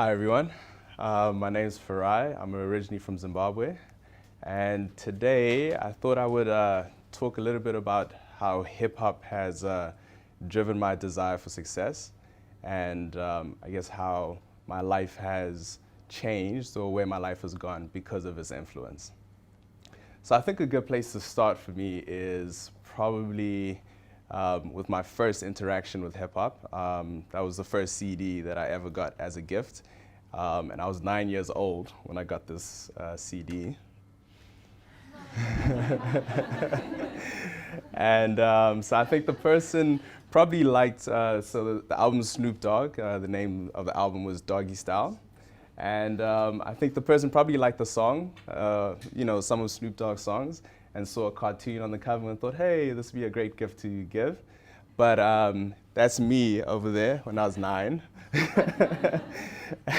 Hi everyone, my name is Farai. I'm originally from Zimbabwe, and today I thought I would talk a little bit about how hip-hop has driven my desire for success, and I guess how my life has changed or where my life has gone because of its influence. So I think a good place to start for me is probably with my first interaction with hip hop. That was the first CD that I ever got as a gift. And I was 9 years old when I got this CD. And so I think the person probably liked, so the album Snoop Dogg, the name of the album was Doggy Style. And I think the person probably liked the song, some of Snoop Dogg's songs, and saw a cartoon on the cover and thought, hey, this would be a great gift to give. But that's me over there when I was 9.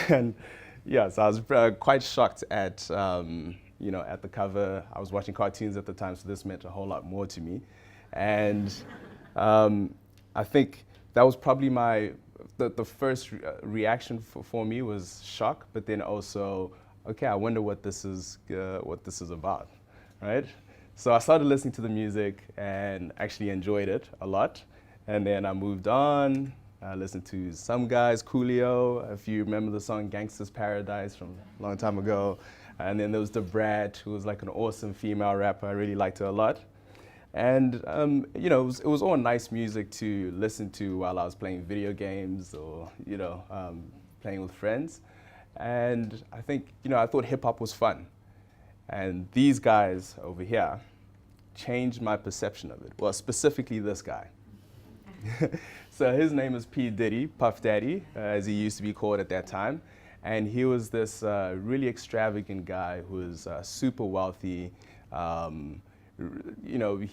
And yeah, so I was quite shocked at, at the cover. I was watching cartoons at the time, so this meant a whole lot more to me. And I think that was probably the first reaction for me was shock, but then also, okay, I wonder what this is about, right? So I started listening to the music and actually enjoyed it a lot. And then I moved on. I listened to some guys, Coolio, if you remember the song Gangsta's Paradise from a long time ago. And then there was Da Brat, who was like an awesome female rapper. I really liked her a lot. And it was all nice music to listen to while I was playing video games or playing with friends. And I think I thought hip hop was fun, and these guys over here changed my perception of it. Well, specifically this guy. So his name is P. Diddy, Puff Daddy, as he used to be called at that time. And he was this really extravagant guy who was super wealthy.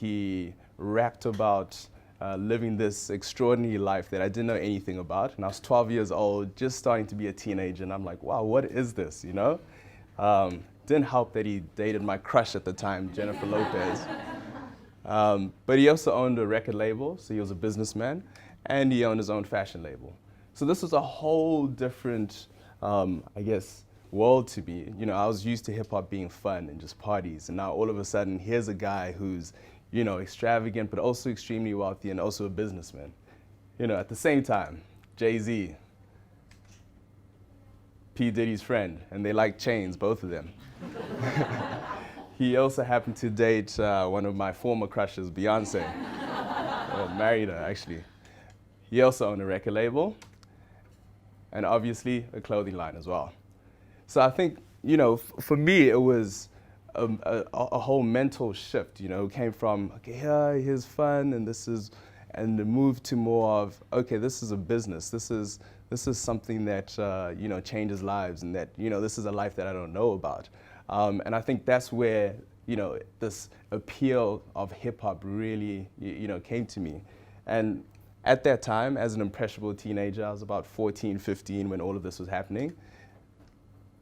He rapped about living this extraordinary life that I didn't know anything about. And I was 12 years old, just starting to be a teenager. And I'm like, wow, what is this, Didn't help that he dated my crush at the time, Jennifer Lopez. But he also owned a record label, so he was a businessman. And he owned his own fashion label. So this was a whole different, world to me. I was used to hip hop being fun and just parties, and now all of a sudden, here's a guy who's, extravagant, but also extremely wealthy and also a businessman. At the same time, Jay-Z, P. Diddy's friend, and they like chains, both of them. He also happened to date one of my former crushes, Beyonce. Married her, actually. He also owned a record label, and obviously a clothing line as well. So I think, for me, it was a whole mental shift, It came from, okay, here's fun, and the move to more of, okay, this is a business. This is something that, changes lives, and that, this is a life that I don't know about. And I think that's where, this appeal of hip hop really, came to me. And at that time, as an impressionable teenager, I was about 14, 15 when all of this was happening.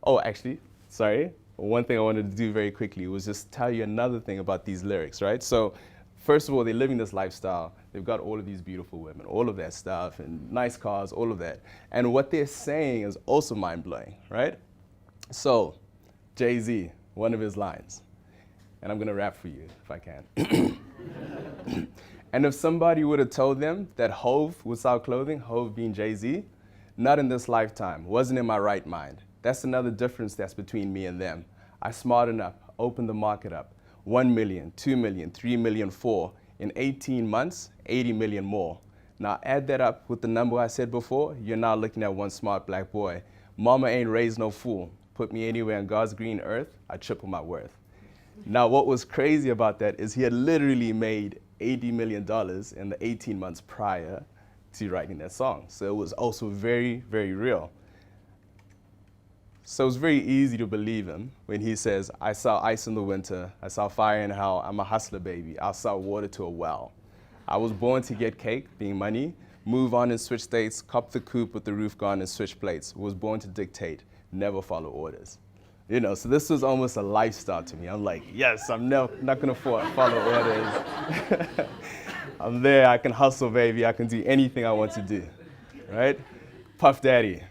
Oh, actually, sorry. One thing I wanted to do very quickly was just tell you another thing about these lyrics, right? So, first of all, they're living this lifestyle. They've got all of these beautiful women, all of that stuff, and nice cars, all of that. And what they're saying is also mind-blowing, right? So, Jay-Z, one of his lines, and I'm gonna rap for you if I can. And if somebody would have told them that Hov would sell clothing, Hov being Jay-Z, not in this lifetime, wasn't in my right mind. That's another difference that's between me and them. I smartened up, opened the market up. 1 million, 2 million, 3 million, 4. In 18 months, 80 million more. Now add that up with the number I said before, you're now looking at one smart black boy. Mama ain't raised no fool. Put me anywhere on God's green earth, I triple my worth. Now what was crazy about that is he had literally made $80 million in the 18 months prior to writing that song. So it was also very, very real. So it's very easy to believe him when he says, I saw ice in the winter, I saw fire in hell, I'm a hustler, baby, I'll sell water to a well. I was born to get cake, being money, move on and switch states, cop the coupe with the roof gone and switch plates, was born to dictate, never follow orders. So this was almost a lifestyle to me. I'm like, yes, I'm not gonna follow orders. I'm there, I can hustle, baby, I can do anything I want to do, right? Puff Daddy.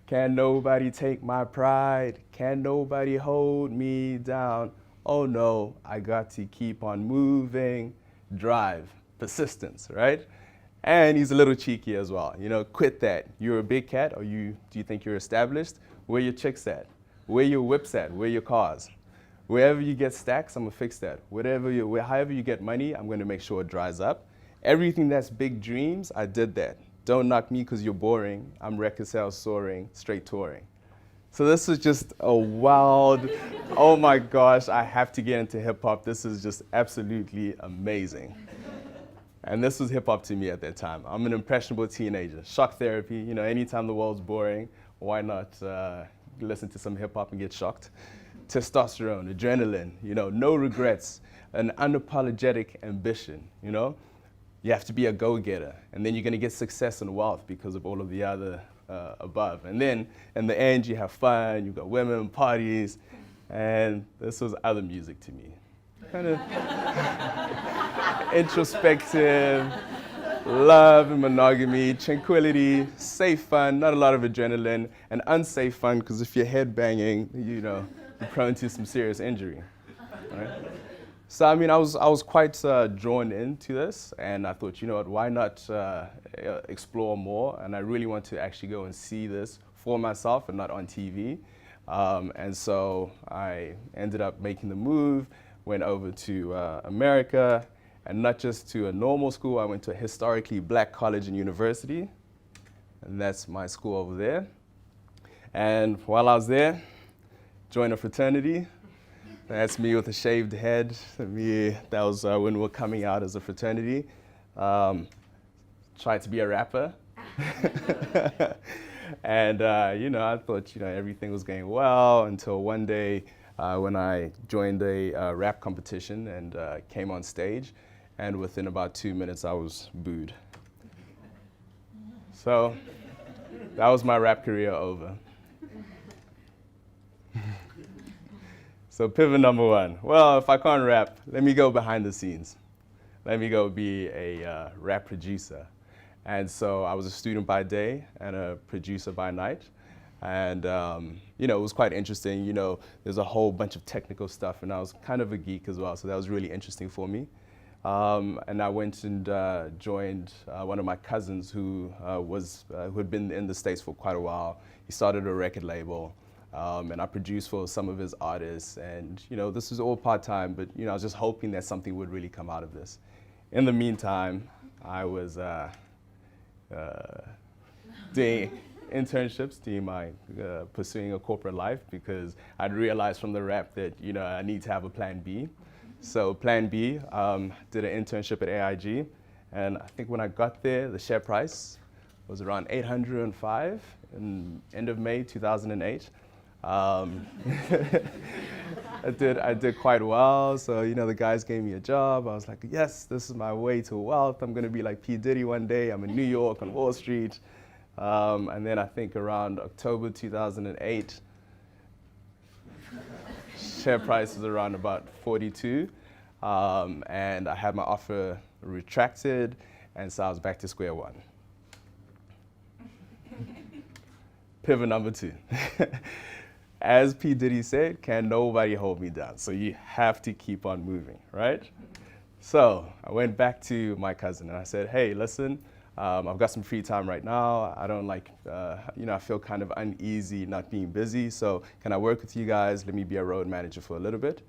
Can nobody take my pride? Can nobody hold me down? Oh no, I got to keep on moving. Drive, persistence, right? And he's a little cheeky as well. You know, quit that. You're a big cat, or do you think you're established? Where your chicks at? Where your whips at? Where your cars? Wherever you get stacks, I'm gonna fix that. However you get money, I'm gonna make sure it dries up. Everything that's big dreams, I did that. Don't knock me because you're boring. I'm record sales soaring, straight touring. So this was just a wild, oh my gosh, I have to get into hip hop. This is just absolutely amazing. And this was hip hop to me at that time. I'm an impressionable teenager. Shock therapy, you know, anytime the world's boring, why not listen to some hip hop and get shocked? Testosterone, adrenaline, you know, no regrets, an unapologetic ambition, you know? You have to be a go-getter, and then you're gonna get success and wealth because of all of the other above. And then in the end, you have fun, you've got women, parties, and this was other music to me. Kind of introspective, love and monogamy, tranquility, safe fun, not a lot of adrenaline, and unsafe fun, because if you're headbanging, you know, you're prone to some serious injury, right? So I mean, I was quite drawn into this, and I thought, you know what, why not explore more? And I really want to actually go and see this for myself and not on TV. And so I ended up making the move, went over to America, and not just to a normal school, I went to a historically black college and university, and that's my school over there. And while I was there, joined a fraternity. That's me with a shaved head. That was when we were coming out as a fraternity. Tried to be a rapper. And, you know, I thought, you know, everything was going well until one day when I joined a rap competition and came on stage. And within about 2 minutes, I was booed. So that was my rap career over. So pivot number one. Well, if I can't rap, let me go behind the scenes. Let me go be a rap producer. And so I was a student by day and a producer by night. And, you know, it was quite interesting. You know, there's a whole bunch of technical stuff, and I was kind of a geek as well, so that was really interesting for me. And I went and joined one of my cousins who had been in the States for quite a while. He started a record label. And I produced for some of his artists, and you know, this was all part-time, but you know, I was just hoping that something would really come out of this. In the meantime, I was doing internships, pursuing a corporate life, because I'd realized from the rap that, you know, I need to have a plan B. So plan B, did an internship at AIG, and I think when I got there, the share price was around 805 in end of May 2008. I did quite well, so you know, the guys gave me a job. I was like, yes, this is my way to wealth. I'm gonna be like P. Diddy one day. I'm in New York on Wall Street. And then I think around October 2008, share price was around about 42. And I had my offer retracted, and so I was back to square one. Pivot number two. As P. Diddy said, can nobody hold me down? So you have to keep on moving, right? So I went back to my cousin and I said, hey, listen, I've got some free time right now. I don't like, you know, I feel kind of uneasy not being busy. So can I work with you guys? Let me be a road manager for a little bit.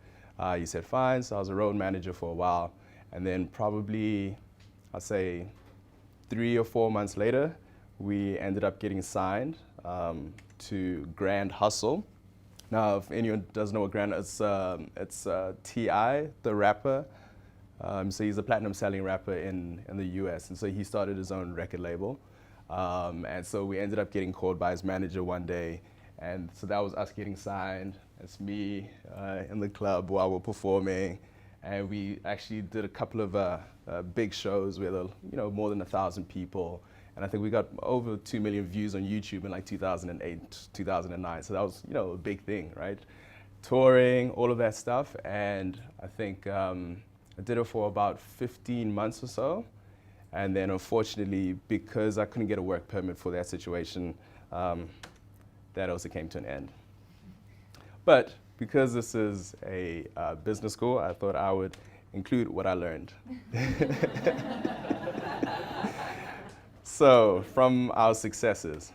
He said, fine. So I was a road manager for a while. And then probably, I'd say 3 or 4 months later, we ended up getting signed to Grand Hustle. Now, if anyone doesn't know what Grand, it's T.I., the rapper. So he's a platinum selling rapper in the US. And so he started his own record label. And so we ended up getting called by his manager one day. And so that was us getting signed. It's me in the club while we're performing. And we actually did a couple of big shows with, you know, more than 1,000 people. And I think we got over 2 million views on YouTube in like 2008, 2009. So that was, you know, a big thing, right? Touring, all of that stuff. And I think I did it for about 15 months or so. And then unfortunately, because I couldn't get a work permit for that situation, that also came to an end. But because this is a business school, I thought I would include what I learned. So So, from our successes,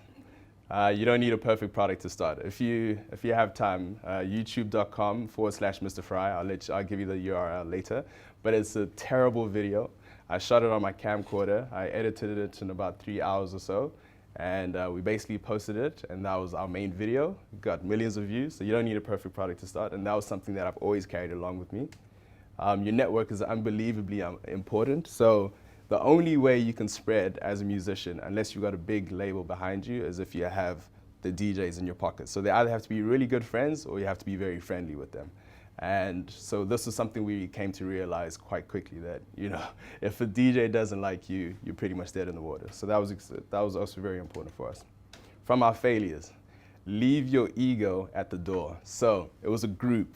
you don't need a perfect product to start. If you have time, youtube.com/Mr. Farai. I'll give you the URL later. But it's a terrible video. I shot it on my camcorder. I edited it in about 3 hours or so. And we basically posted it, and that was our main video. Got millions of views, so you don't need a perfect product to start. And that was something that I've always carried along with me. Your network is unbelievably important. So the only way you can spread as a musician, unless you've got a big label behind you, is if you have the DJs in your pocket. So they either have to be really good friends or you have to be very friendly with them. And so this is something we came to realize quite quickly, that, you know, if a DJ doesn't like you, you're pretty much dead in the water. So that was also very important for us. From our failures, leave your ego at the door. So it was a group.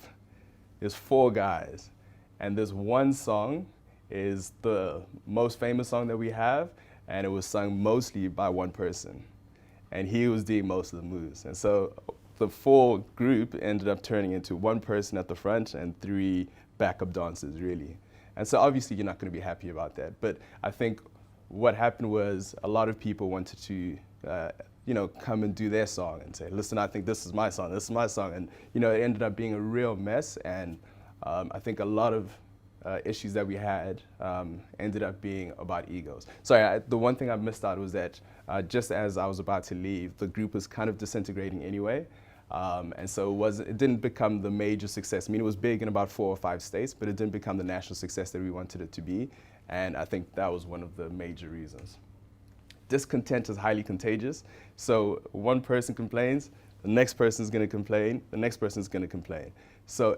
There's 4 guys. And this one song is the most famous song that we have, and it was sung mostly by one person. And he was doing most of the moves. And so the 4 group ended up turning into 1 person at the front and 3 backup dancers, really. And so obviously you're not going to be happy about that. But I think what happened was a lot of people wanted to you know, come and do their song and say, listen, I think this is my song, this is my song. And, you know, it ended up being a real mess. And I think a lot of issues that we had ended up being about egos. Sorry, the one thing I missed out was that just as I was about to leave, the group was kind of disintegrating anyway. And so it didn't become the major success. I mean, it was big in about 4 or 5 states, but it didn't become the national success that we wanted it to be. And I think that was one of the major reasons. Discontent is highly contagious. So one person complains, the next person is going to complain, the next person is going to complain. So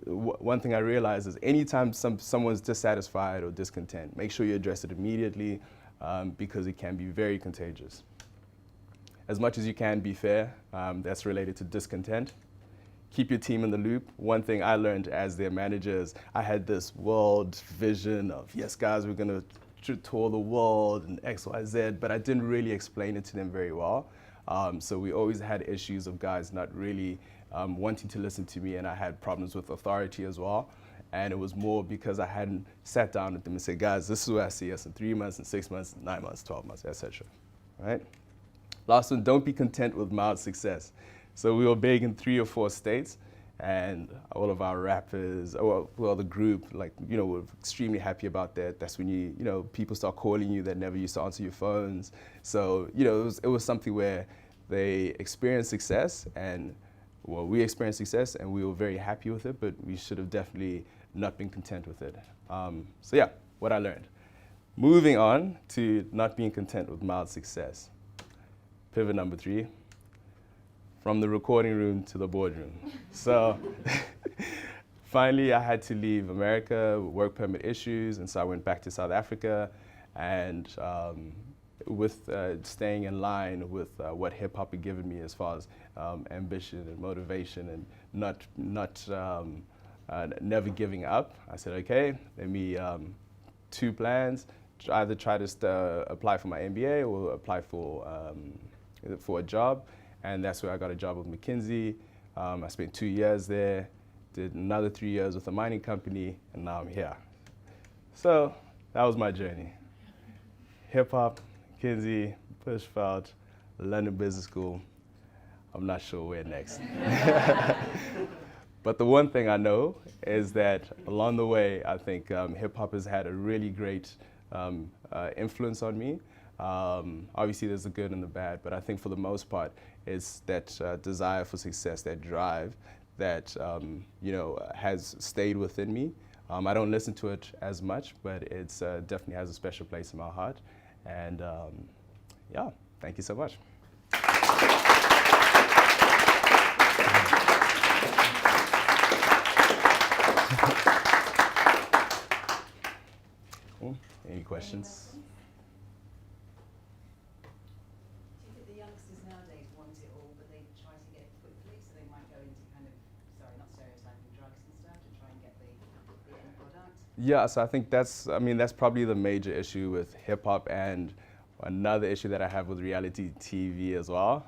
one thing I realized is anytime someone's dissatisfied or discontent, make sure you address it immediately because it can be very contagious. As much as you can, be fair. That's related to discontent. Keep your team in the loop. One thing I learned as their manager is I had this world vision of, yes, guys, we're going to tour the world and X, Y, Z, but I didn't really explain it to them very well. So we always had issues of guys not really wanting to listen to me, and I had problems with authority as well. And it was more because I hadn't sat down with them and said, guys, this is where I see us in 3 months, in 6 months, 9 months, 12 months, etc. Right? Last one, don't be content with mild success. So we were big in 3 or 4 states, and all of our rappers, well, the group, like, you know, were extremely happy about that. That's when you know, people start calling you that never used to answer your phones. So, you know, it was something where they experienced success, and well, we experienced success, and we were very happy with it, but we should have definitely not been content with it. So yeah, what I learned. Moving on to not being content with mild success. Pivot number 3, from the recording room to the boardroom. So finally, I had to leave America, work permit issues, and so I went back to South Africa, and with staying in line with what hip hop had given me as far as ambition and motivation and never giving up, I said, okay, let me 2 plans. Either try to apply for my MBA or apply for a job, and that's where I got a job with McKinsey. I spent 2 years there, did another 3 years with a mining company, and now I'm here. So that was my journey. Hip hop, McKinsey, Bushveld, London Business School. I'm not sure where next. But the one thing I know is that along the way, I think hip hop has had a really great influence on me. Obviously, there's the good and the bad, but I think for the most part, it's that desire for success, that drive that you know, has stayed within me. I don't listen to it as much, but it's definitely has a special place in my heart. And yeah, thank you so much. Cool. Any questions? Do you think the youngsters nowadays want it all, but they try to get it quickly, so they might go into kind of, sorry, not stereotyping, drugs and stuff to try and get the end product? Yeah, so I think that's probably the major issue with hip hop, and another issue that I have with reality TV as well,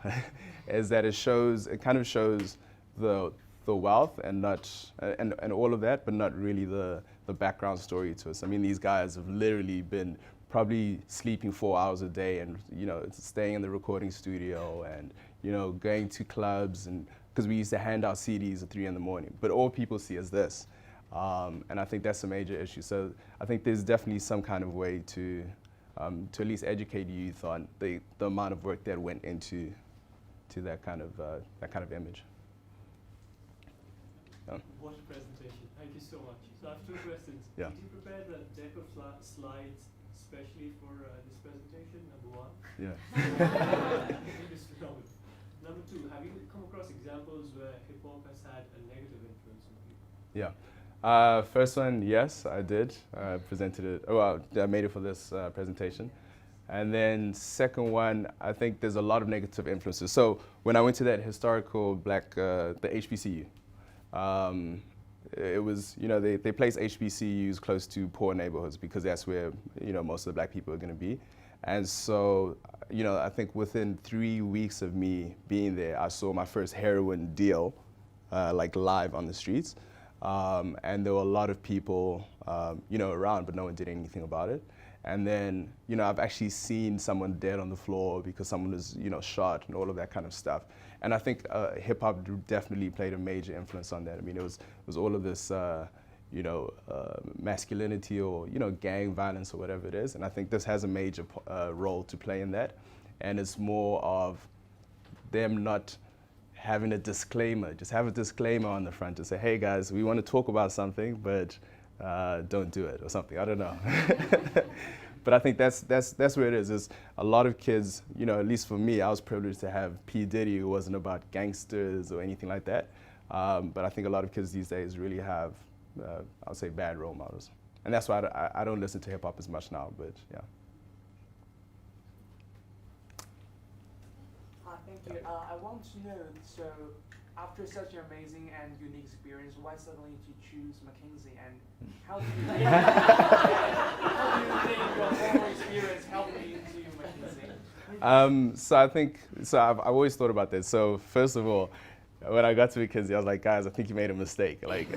is that it kind of shows the wealth and not and all of that, but not really the background story to us. I mean, these guys have literally been probably sleeping 4 hours a day, and staying in the recording studio, and going to clubs, and because we used to hand out CDs at 3 in the morning, but all people see is this. And I think that's a major issue. So I think there's definitely some kind of way to at least educate youth on the amount of work that went into that kind of image. What a presentation! Thank you so much. So I have 2 questions. Yeah. Did you prepare the deck of slides especially for this presentation? Number 1. Yeah. It is phenomenal. Number 2, have you come across examples where hip hop has had a negative influence on people? Yeah. First one, yes, I did. Presented it. Well, I made it for this presentation. And then second one, I think there's a lot of negative influences. So when I went to that historical the HBCU, it was, they place HBCUs close to poor neighborhoods because that's where, most of the black people are going to be. And so, I think within 3 weeks of me being there, I saw my first heroin deal, like live on the streets. And there were a lot of people, around, but no one did anything about it. And then, I've actually seen someone dead on the floor because someone was, shot, and all of that kind of stuff. And I think hip hop definitely played a major influence on that. I mean, it was all of this, masculinity, or gang violence, or whatever it is. And I think this has a major role to play in that. And it's more of them not having a disclaimer. Just have a disclaimer on the front to say, hey guys, we want to talk about something, but don't do it, or something. I don't know. But I think that's where it is. Is a lot of kids, at least for me, I was privileged to have P. Diddy, who wasn't about gangsters or anything like that. But I think a lot of kids these days really have, I would say, bad role models. And that's why I don't listen to hip hop as much now, but yeah. Thank you. I want to know, so after such an amazing and unique experience, why suddenly did you choose McKinsey, and how do you think, your former experience helped you into McKinsey? So I've always thought about this. So first of all, when I got to McKinsey, I was like, guys, I think you made a mistake. Like,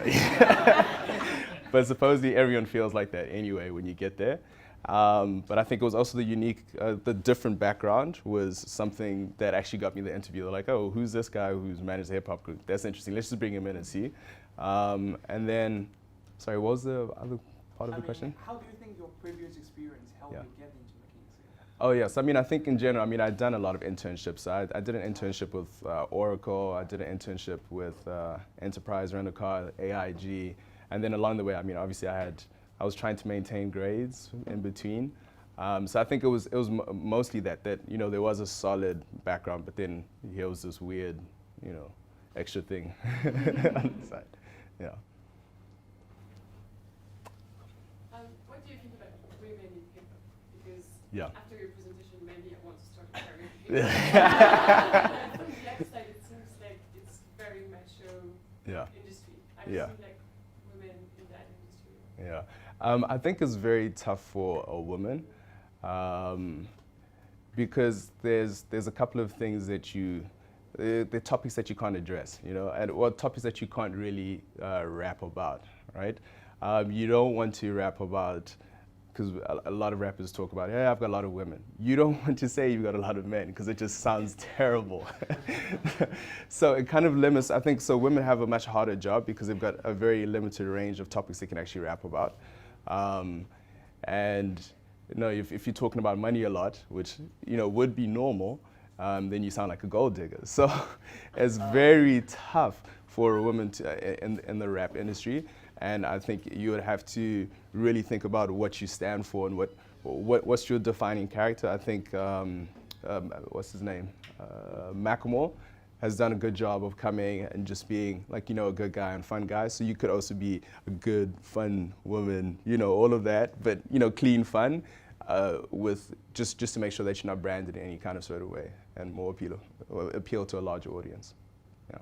but supposedly everyone feels like that anyway when you get there. But I think it was also the different background was something that actually got me the interview. They're like, oh, who's this guy who's managed the hip hop group? That's interesting. Let's just bring him in and see. And then, sorry, what was the other part of the question? How do you think your previous experience helped you get into McKinsey? Oh, yes. I mean, I think in general, I'd done a lot of internships. I did an internship with Oracle. I did an internship with Enterprise Rent-A-Car, AIG. And then along the way, obviously I was trying to maintain grades in between. So I think it was mostly that there was a solid background, but then here was this weird, extra thing on the side. Yeah. What do you think about women in hip hop? Because after your presentation, maybe I want to start career in hip hop. From the outside, it seems like it's very macho industry. I've seen like women in that industry. Yeah. I think it's very tough for a woman because there's a couple of things that the topics that you can't address, or topics that you can't really rap about, right? You don't want to rap about, because a lot of rappers talk about, hey, I've got a lot of women. You don't want to say you've got a lot of men because it just sounds terrible. So it kind of limits, I think, so women have a much harder job because they've got a very limited range of topics they can actually rap about. And if you're talking about money a lot, which would be normal, then you sound like a gold digger. So it's very tough for a woman in the rap industry. And I think you would have to really think about what you stand for and what's your defining character. I think, what's his name? Macklemore has done a good job of coming and just being like, a good guy and fun guy. So you could also be a good, fun woman, all of that, but, clean fun with just to make sure that you're not branded in any kind of sort of way and more appeal to a larger audience. Yeah.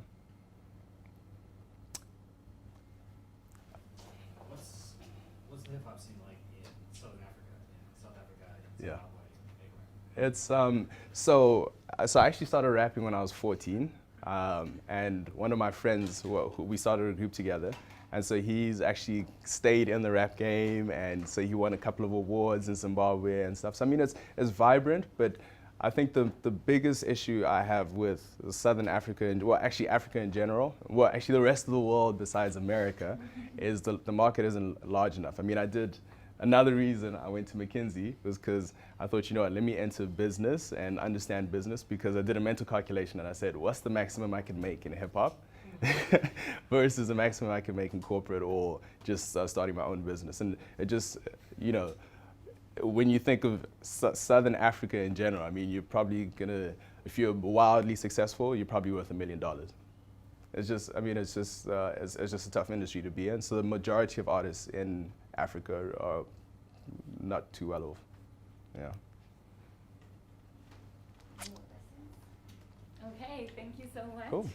What's Yeah. It's so I actually started rapping when I was 14, and one of my friends, who we started a group together, and so he's actually stayed in the rap game, and so he won a couple of awards in Zimbabwe and stuff. So I mean, it's vibrant, but I think the biggest issue I have with Southern Africa, and well, actually Africa in general, well, actually the rest of the world besides America, is the market isn't large enough. I mean, another reason I went to McKinsey was because I thought, you know what, let me enter business and understand business, because I did a mental calculation and I said, what's the maximum I can make in hip hop versus the maximum I can make in corporate or just starting my own business. And it just, you know, when you think of Southern Africa in general, I mean, you're probably gonna, if you're wildly successful, you're probably worth $1 million. It's just, I mean, it's just a tough industry to be in. So the majority of artists in Africa are not too well off. Yeah. Okay, thank you so much. Cool.